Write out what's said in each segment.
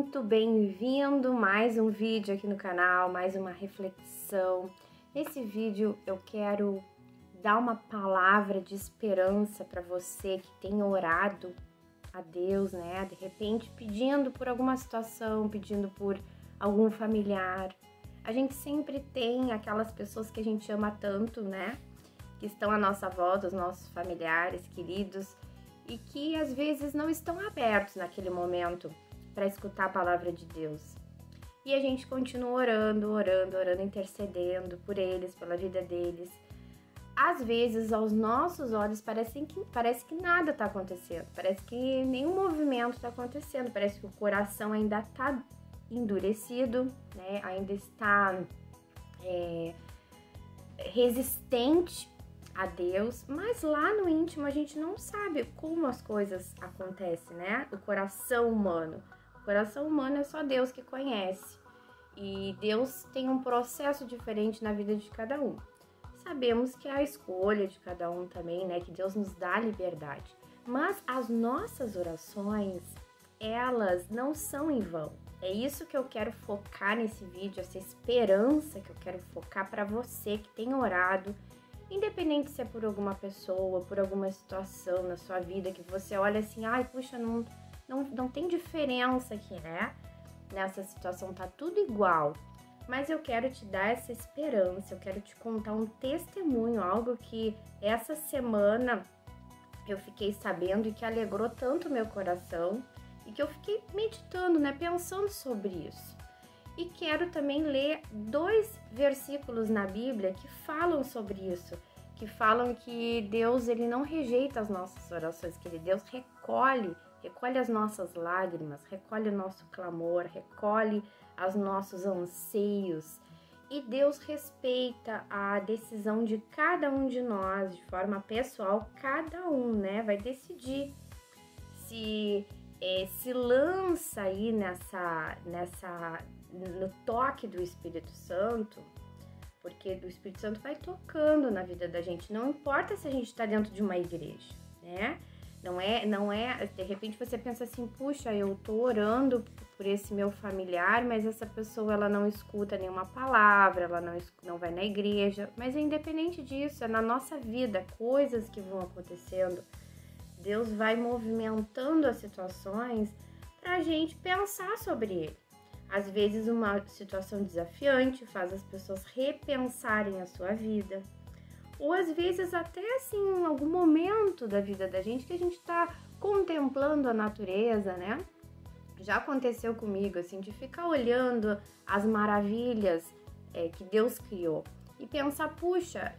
muito bem-vindo, mais um vídeo aqui no canal, mais uma reflexão. Nesse vídeo eu quero dar uma palavra de esperança para você que tem orado a Deus, né? De repente pedindo por alguma situação, pedindo por algum familiar. A gente sempre tem aquelas pessoas que a gente ama tanto, né? Que estão à nossa volta, os nossos familiares, queridos, e que às vezes não estão abertos naquele momento para escutar a palavra de Deus. E a gente continua orando, intercedendo por eles, pela vida deles. Às vezes, aos nossos olhos, parece que nada está acontecendo, parece que nenhum movimento está acontecendo, parece que o coração ainda está endurecido, né? Ainda está resistente a Deus, mas lá no íntimo a gente não sabe como as coisas acontecem, né? O coração humano é só Deus que conhece, e Deus tem um processo diferente na vida de cada um. Sabemos que é a escolha de cada um também, né? Que Deus nos dá liberdade, mas as nossas orações, elas não são em vão. É isso que eu quero focar nesse vídeo, essa esperança que eu quero focar para você que tem orado. Independente se é por alguma pessoa, por alguma situação na sua vida que você olha assim, ai, puxa, não tem diferença aqui, né? Nessa situação tá tudo igual. Mas eu quero te dar essa esperança, eu quero te contar um testemunho, algo que essa semana eu fiquei sabendo e que alegrou tanto meu coração e que eu fiquei meditando, né? Pensando sobre isso. E quero também ler 2 versículos na Bíblia que falam sobre isso, que falam que Deus, ele não rejeita as nossas orações, que Deus recolhe as nossas lágrimas, recolhe o nosso clamor, recolhe os nossos anseios. E Deus respeita a decisão de cada um de nós, de forma pessoal, cada um, né, vai decidir se lança aí no toque do Espírito Santo, porque o Espírito Santo vai tocando na vida da gente, não importa se a gente está dentro de uma igreja, né? Não é, de repente você pensa assim, puxa, eu tô orando por esse meu familiar, mas essa pessoa, ela não escuta nenhuma palavra, ela não vai na igreja, mas é independente disso, é na nossa vida, coisas que vão acontecendo, Deus vai movimentando as situações pra gente pensar sobre ele. Às vezes uma situação desafiante faz as pessoas repensarem a sua vida. Ou às vezes até assim, em algum momento da vida da gente que a gente tá contemplando a natureza, né? Já aconteceu comigo, assim, de ficar olhando as maravilhas que Deus criou. E pensar, puxa,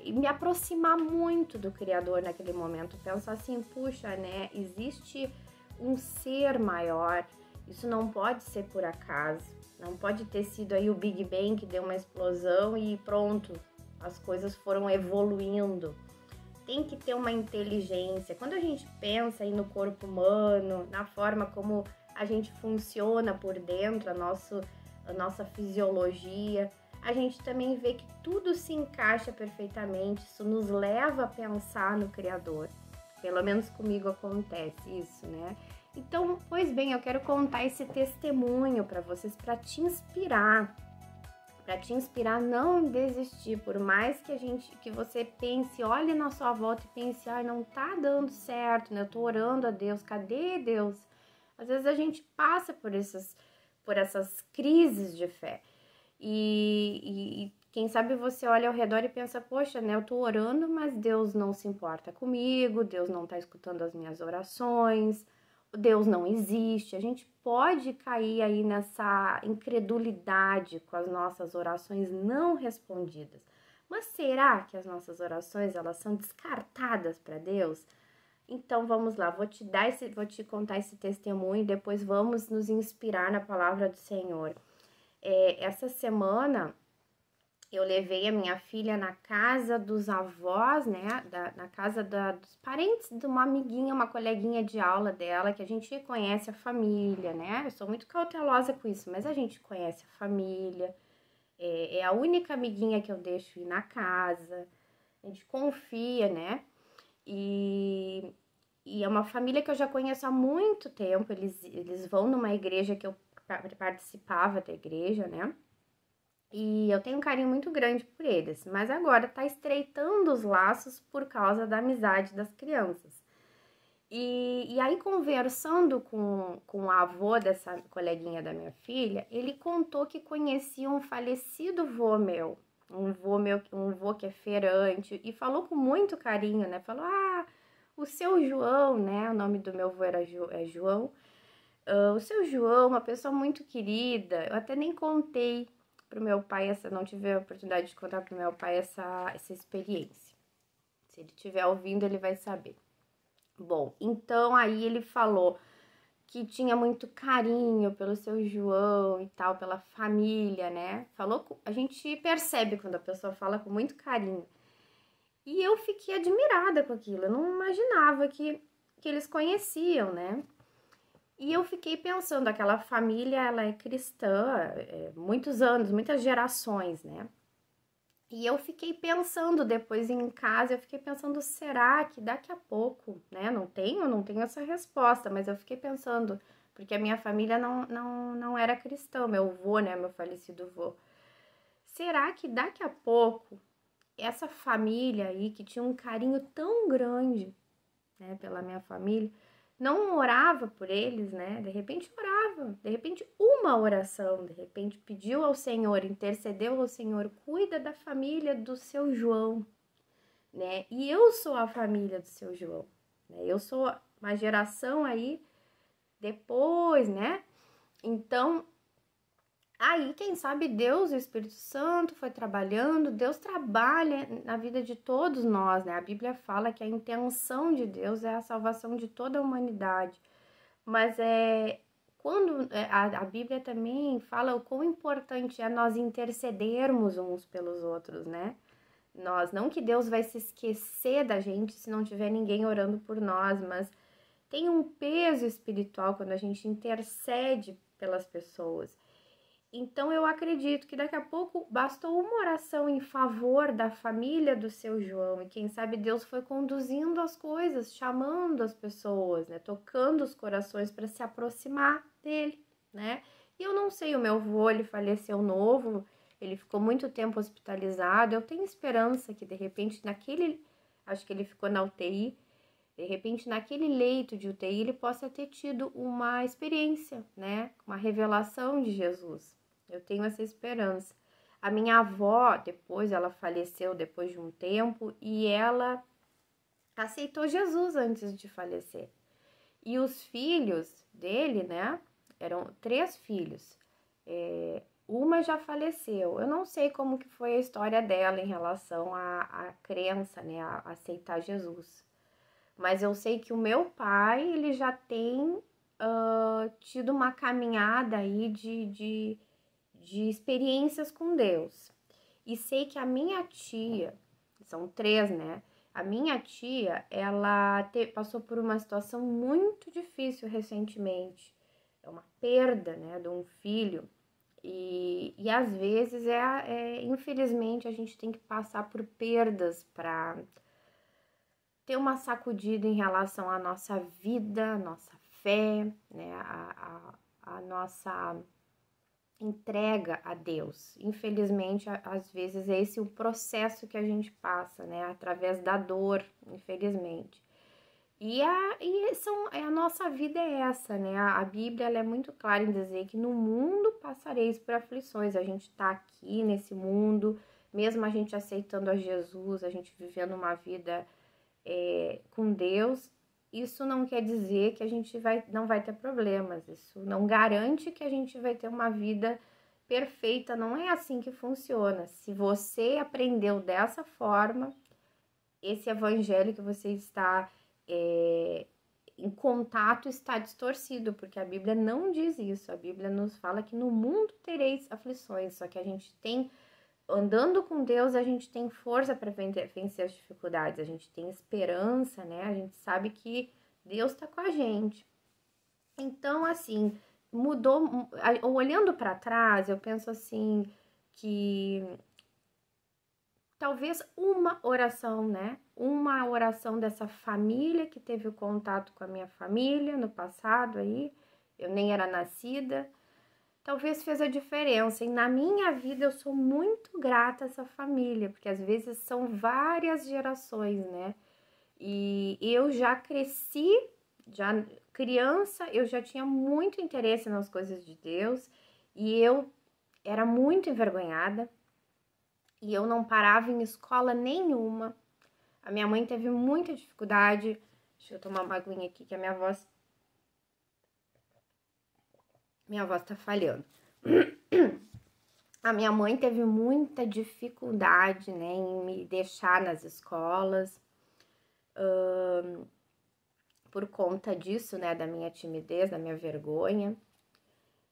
e me aproximar muito do Criador naquele momento. Pensar assim, puxa, né? Existe um ser maior. Isso não pode ser por acaso, não pode ter sido aí o Big Bang que deu uma explosão e pronto, as coisas foram evoluindo. Tem que ter uma inteligência. Quando a gente pensa aí no corpo humano, na forma como a gente funciona por dentro, a nossa fisiologia, a gente também vê que tudo se encaixa perfeitamente, isso nos leva a pensar no Criador. Pelo menos comigo acontece isso, né? Então, pois bem, eu quero contar esse testemunho para vocês, para te inspirar a não desistir, por mais que você pense, olhe na sua volta e pense, ai, não tá dando certo, né? Eu tô orando a Deus, cadê Deus? Às vezes a gente passa por essas crises de fé e quem sabe você olha ao redor e pensa, poxa, né, eu tô orando, mas Deus não se importa comigo, Deus não tá escutando as minhas orações, Deus não existe. A gente pode cair aí nessa incredulidade com as nossas orações não respondidas. Mas será que as nossas orações, elas são descartadas para Deus? Então vamos lá, vou te contar esse testemunho e depois vamos nos inspirar na palavra do Senhor. Essa semana eu levei a minha filha na casa dos avós, né, na casa dos parentes de uma amiguinha, uma coleguinha de aula dela, que a gente conhece a família, né, eu sou muito cautelosa com isso, mas a gente conhece a família, é a única amiguinha que eu deixo ir na casa, a gente confia, né, e E é uma família que eu já conheço há muito tempo. Eles vão numa igreja que eu participava da igreja, né? E eu tenho um carinho muito grande por eles, mas agora tá estreitando os laços por causa da amizade das crianças. E aí, conversando com o avô dessa coleguinha da minha filha, ele contou que conhecia um falecido vô meu, um vô que é feirante, e falou com muito carinho, né? Falou, o seu João, né? O nome do meu vô era João. O seu João, uma pessoa muito querida, eu até nem contei pro meu pai não tive a oportunidade de contar pro meu pai essa experiência. Se ele estiver ouvindo, ele vai saber. Bom, então aí ele falou que tinha muito carinho pelo seu João e tal, pela família, né? A gente percebe quando a pessoa fala com muito carinho. E eu fiquei admirada com aquilo, eu não imaginava que eles conheciam, né? E eu fiquei pensando, aquela família, ela é cristã, muitos anos, muitas gerações, né? E eu fiquei pensando depois em casa, eu fiquei pensando, será que daqui a pouco, né? Não tenho essa resposta, mas eu fiquei pensando, porque a minha família não era cristã, meu avô, né? Meu falecido avô. Será que daqui a pouco, essa família aí, que tinha um carinho tão grande, né, pela minha família, não orava por eles, né? De repente orava, de repente uma oração, de repente pediu ao Senhor, intercedeu ao Senhor, cuida da família do seu João, né? E eu sou a família do seu João, né? Eu sou uma geração aí depois, né? Então, aí, quem sabe Deus, o Espírito Santo foi trabalhando, Deus trabalha na vida de todos nós, né? A Bíblia fala que a intenção de Deus é a salvação de toda a humanidade. Mas a Bíblia também fala o quão importante é nós intercedermos uns pelos outros, né? Não que Deus vai se esquecer da gente se não tiver ninguém orando por nós, mas tem um peso espiritual quando a gente intercede pelas pessoas. Então eu acredito que daqui a pouco bastou uma oração em favor da família do seu João, e quem sabe Deus foi conduzindo as coisas, chamando as pessoas, né, tocando os corações para se aproximar dele, né? E eu não sei, o meu avô, ele faleceu novo, ele ficou muito tempo hospitalizado. Eu tenho esperança que de repente acho que ele ficou na UTI, de repente naquele leito de UTI ele possa ter tido uma experiência, né, uma revelação de Jesus. Eu tenho essa esperança. A minha avó, ela faleceu depois de um tempo, e ela aceitou Jesus antes de falecer. E os filhos dele, né, eram 3 filhos. Uma já faleceu. Eu não sei como que foi a história dela em relação à crença, né, a aceitar Jesus. Mas eu sei que o meu pai, ele já tem tido uma caminhada aí de experiências com Deus. E sei que a minha tia, são 3, né? A minha tia, ela passou por uma situação muito difícil recentemente. É uma perda, né, de um filho. E às vezes, infelizmente, a gente tem que passar por perdas para ter uma sacudida em relação à nossa vida, à nossa fé, né, a nossa entrega a Deus. Infelizmente, às vezes é esse o processo que a gente passa, né, através da dor, infelizmente. A nossa vida é essa, né? A Bíblia, ela é muito clara em dizer que no mundo passareis por aflições. A gente tá aqui nesse mundo, mesmo a gente aceitando a Jesus, a gente vivendo uma vida com Deus, isso não quer dizer que a gente não vai ter problemas. Isso não garante que a gente vai ter uma vida perfeita. Não é assim que funciona. Se você aprendeu dessa forma, esse evangelho que você está em contato está distorcido, porque a Bíblia não diz isso. A Bíblia nos fala que no mundo tereis aflições, só que a gente tem, andando com Deus, a gente tem força para vencer as dificuldades, a gente tem esperança, né? A gente sabe que Deus está com a gente. Então, assim, mudou. Olhando para trás, eu penso assim que talvez uma oração, né? Uma oração dessa família que teve o contato com a minha família no passado aí, eu nem era nascida, talvez fez a diferença. E na minha vida eu sou muito grata a essa família, porque às vezes são várias gerações, né? E eu já cresci, já criança, eu já tinha muito interesse nas coisas de Deus e eu era muito envergonhada e eu não parava em escola nenhuma. A minha mãe teve muita dificuldade. Deixa eu tomar uma aguinha aqui que a minha voz tá falhando. A minha mãe teve muita dificuldade, né, em me deixar nas escolas. Por conta disso, né, da minha timidez, da minha vergonha.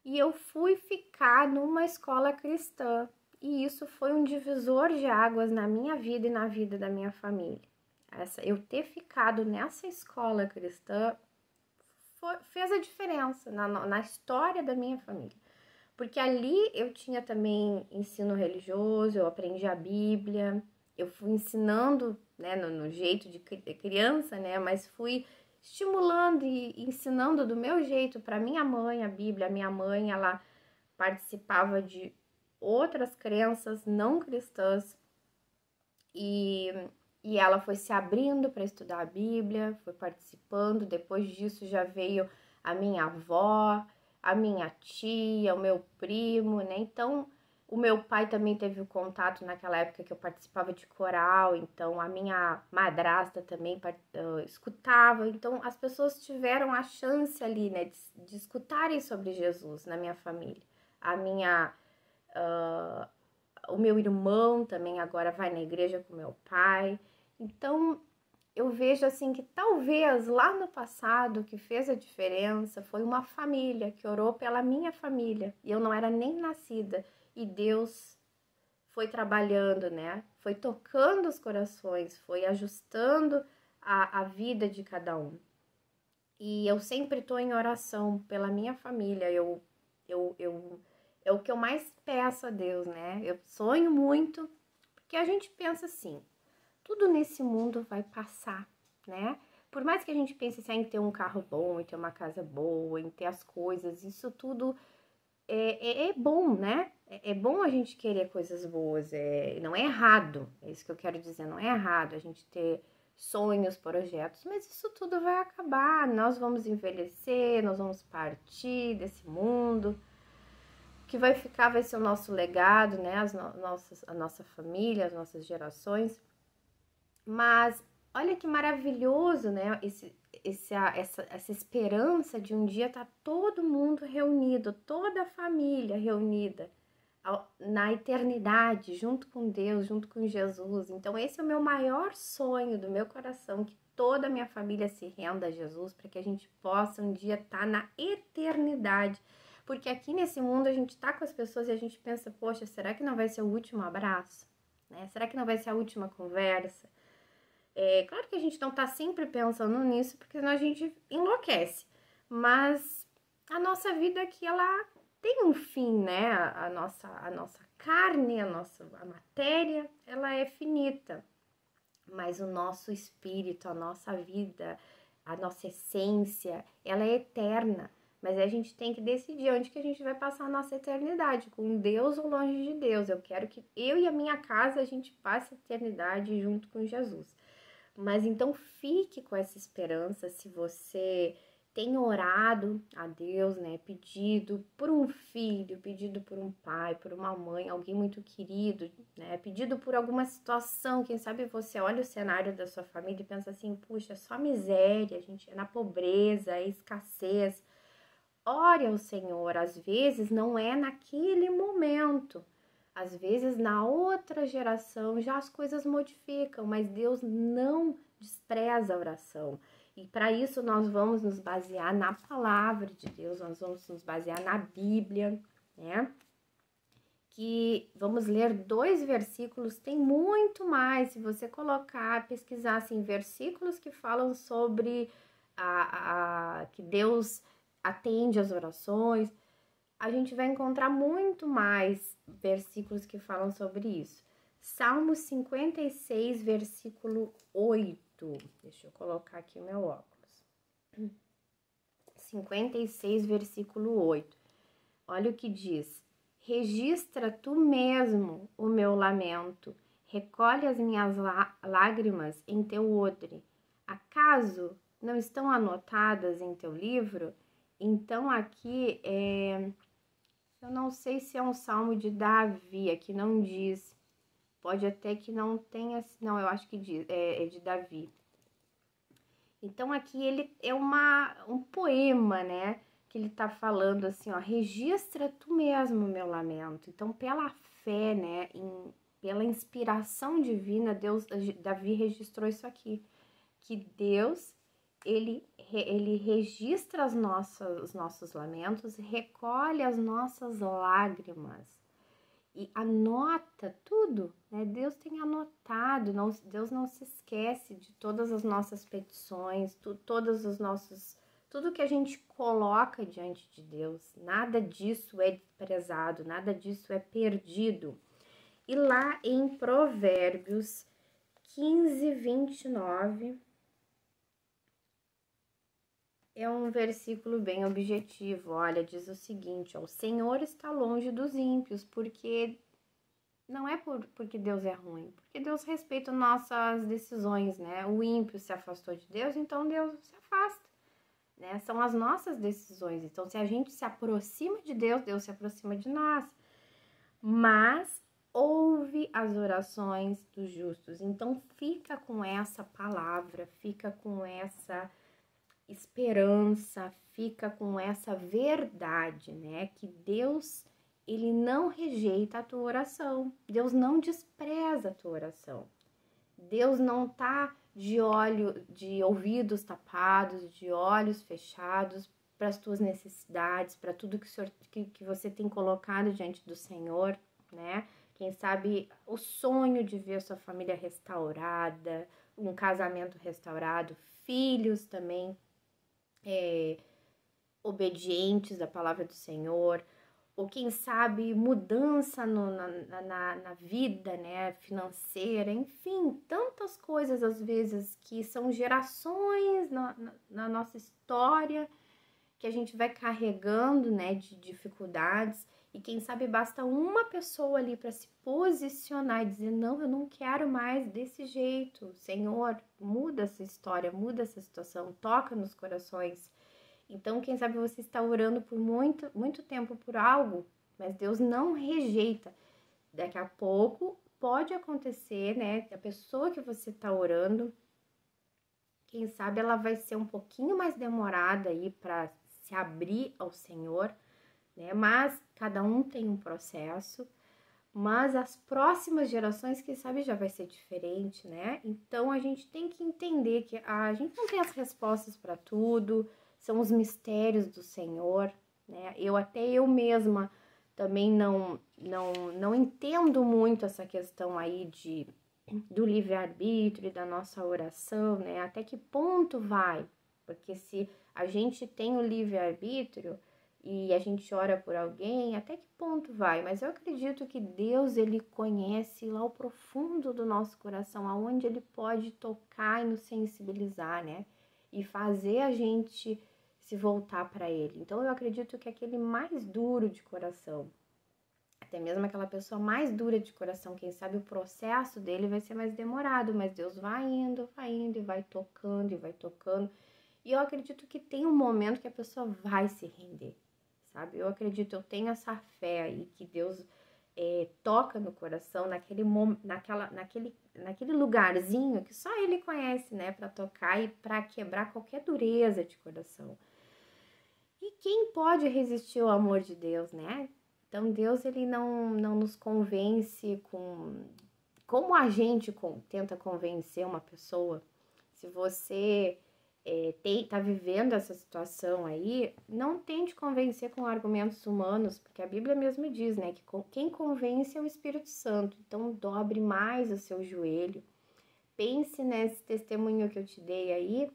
E eu fui ficar numa escola cristã. E isso foi um divisor de águas na minha vida e na vida da minha família. Eu ter ficado nessa escola cristã fez a diferença na história da minha família. Porque ali eu tinha também ensino religioso, eu aprendi a Bíblia, eu fui ensinando, né, no jeito de criança, né, mas fui estimulando e ensinando do meu jeito para minha mãe a Bíblia. A minha mãe, ela participava de outras crenças não cristãs e ela foi se abrindo para estudar a Bíblia, foi participando. Depois disso já veio a minha avó, a minha tia, o meu primo, né? Então, o meu pai também teve o contato naquela época que eu participava de coral, então a minha madrasta também escutava. Então, as pessoas tiveram a chance ali, né, de escutarem sobre Jesus na minha família. O meu irmão também agora vai na igreja com meu pai. Então, eu vejo assim que talvez lá no passado o que fez a diferença foi uma família que orou pela minha família e eu não era nem nascida e Deus foi trabalhando, né? Foi tocando os corações, foi ajustando a vida de cada um. E eu sempre estou em oração pela minha família. É o que eu mais peço a Deus, né? Eu sonho muito, porque a gente pensa assim, tudo nesse mundo vai passar, né? Por mais que a gente pense assim, em ter um carro bom, em ter uma casa boa, em ter as coisas, isso tudo é bom, né? É bom a gente querer coisas boas, não é errado, é isso que eu quero dizer, não é errado a gente ter sonhos, projetos, mas isso tudo vai acabar, nós vamos envelhecer, nós vamos partir desse mundo. O que vai ficar vai ser o nosso legado, né? A nossa família, as nossas gerações. Mas olha que maravilhoso, né? Essa esperança de um dia estar todo mundo reunido, toda a família reunida na eternidade, junto com Deus, junto com Jesus. Então, esse é o meu maior sonho do meu coração, que toda a minha família se renda a Jesus, para que a gente possa um dia estar na eternidade. Porque aqui nesse mundo a gente tá com as pessoas e a gente pensa, poxa, será que não vai ser o último abraço? Né? Será que não vai ser a última conversa? É claro que a gente não tá sempre pensando nisso, porque senão a gente enlouquece. Mas a nossa vida aqui, ela tem um fim, né? A nossa carne, a matéria, ela é finita. Mas o nosso espírito, a nossa vida, a nossa essência, ela é eterna. Mas a gente tem que decidir onde que a gente vai passar a nossa eternidade, com Deus ou longe de Deus. Eu quero que eu e a minha casa, a gente passe a eternidade junto com Jesus. Mas então fique com essa esperança, se você tem orado a Deus, né, pedido por um filho, pedido por um pai, por uma mãe, alguém muito querido, né, pedido por alguma situação, quem sabe você olha o cenário da sua família e pensa assim, puxa, é só miséria, a gente é na pobreza, é escassez. Ore ao Senhor, às vezes não é naquele momento, às vezes na outra geração já as coisas modificam, mas Deus não despreza a oração. E para isso nós vamos nos basear na palavra de Deus, nós vamos nos basear na Bíblia, né? Que vamos ler 2 versículos, tem muito mais, se você colocar, pesquisar assim, versículos que falam sobre que Deus atende as orações, a gente vai encontrar muito mais versículos que falam sobre isso. Salmo 56, versículo 8. Deixa eu colocar aqui o meu óculos. 56, versículo 8. Olha o que diz. Registra tu mesmo o meu lamento, recolhe as minhas lágrimas em teu odre. Acaso não estão anotadas em teu livro? Então aqui, eu não sei se é um salmo de Davi, aqui não diz. Pode até que não tenha, não, eu acho que diz, é de Davi. Então aqui ele é um poema, né? Que ele tá falando assim, ó, registra tu mesmo o meu lamento. Então, pela fé, né, pela inspiração divina, Davi registrou isso aqui, que Deus, ele registra os nossos lamentos, recolhe as nossas lágrimas e anota tudo, né? Deus tem anotado, Deus não se esquece de todas as nossas petições, todos os nossos, tudo que a gente coloca diante de Deus, nada disso é desprezado, nada disso é perdido. E lá em Provérbios 15, 29, é um versículo bem objetivo. Olha, diz o seguinte, ó, o Senhor está longe dos ímpios, porque não é porque Deus é ruim, porque Deus respeita nossas decisões, né? O ímpio se afastou de Deus, então Deus se afasta, né? São as nossas decisões. Então, se a gente se aproxima de Deus, Deus se aproxima de nós. Mas ouve as orações dos justos. Então, fica com essa palavra, fica com essa esperança, fica com essa verdade, né? Que Deus, ele não rejeita a tua oração. Deus não despreza a tua oração. Deus não tá de ouvidos tapados, de olhos fechados para as tuas necessidades, para tudo que você tem colocado diante do Senhor, né? Quem sabe o sonho de ver a sua família restaurada, um casamento restaurado, filhos também obedientes à palavra do Senhor, ou quem sabe mudança na vida, né, financeira, enfim, tantas coisas às vezes que são gerações na nossa história que a gente vai carregando, né, de dificuldades, e quem sabe basta uma pessoa ali para se posicionar e dizer, não, eu não quero mais desse jeito, Senhor, muda essa história, muda essa situação, toca nos corações. Então, quem sabe você está orando por muito, muito tempo por algo, mas Deus não rejeita. Daqui a pouco pode acontecer, né, a pessoa que você está orando, quem sabe ela vai ser um pouquinho mais demorada aí para se abrir ao Senhor, né? Mas cada um tem um processo, mas as próximas gerações, quem sabe já vai ser diferente, né? Então a gente tem que entender que a gente não tem as respostas para tudo, são os mistérios do Senhor, né? Eu mesma também não entendo muito essa questão aí do livre-arbítrio e da nossa oração, né? Até que ponto vai? Porque se a gente tem o livre-arbítrio e a gente ora por alguém, até que ponto vai? Mas eu acredito que Deus, ele conhece lá o profundo do nosso coração, aonde ele pode tocar e nos sensibilizar, né? E fazer a gente se voltar para ele. Então eu acredito que aquele mais duro de coração, até mesmo aquela pessoa mais dura de coração, quem sabe o processo dele vai ser mais demorado, mas Deus vai indo e vai tocando e vai tocando. E eu acredito que tem um momento que a pessoa vai se render, sabe? Eu acredito, eu tenho essa fé aí que Deus toca no coração naquele lugarzinho que só Ele conhece, né? Para tocar e para quebrar qualquer dureza de coração. E quem pode resistir ao amor de Deus, né? Então, Deus, ele não nos convence como a gente tenta convencer uma pessoa. Se você tá vivendo essa situação aí, não tente convencer com argumentos humanos, porque a Bíblia mesmo diz, né, que quem convence é o Espírito Santo. Então, dobre mais o seu joelho. Pense nesse testemunho que eu te dei aí,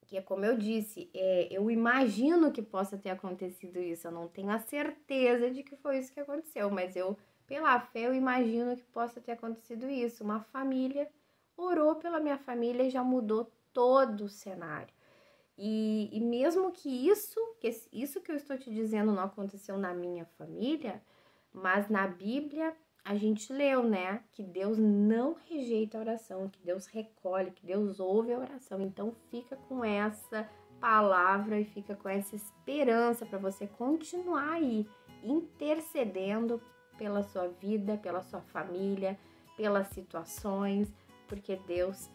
que é como eu disse, eu imagino que possa ter acontecido isso, eu não tenho a certeza de que foi isso que aconteceu, mas eu pela fé eu imagino que possa ter acontecido isso. Uma família orou pela minha família e já mudou todo o cenário. E mesmo que isso que eu estou te dizendo não aconteceu na minha família, mas na Bíblia a gente leu, né, que Deus não rejeita a oração, que Deus recolhe, que Deus ouve a oração. Então fica com essa palavra e fica com essa esperança para você continuar aí intercedendo pela sua vida, pela sua família, pelas situações, porque Deus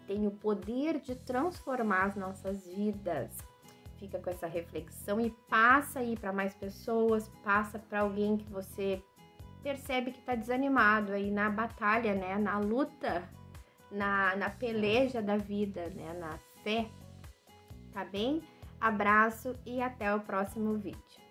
tem o poder de transformar as nossas vidas. Fica com essa reflexão e passa aí para mais pessoas, passa para alguém que você percebe que está desanimado aí na batalha, né, na luta, na peleja da vida, né, na fé, tá bem? Abraço e até o próximo vídeo.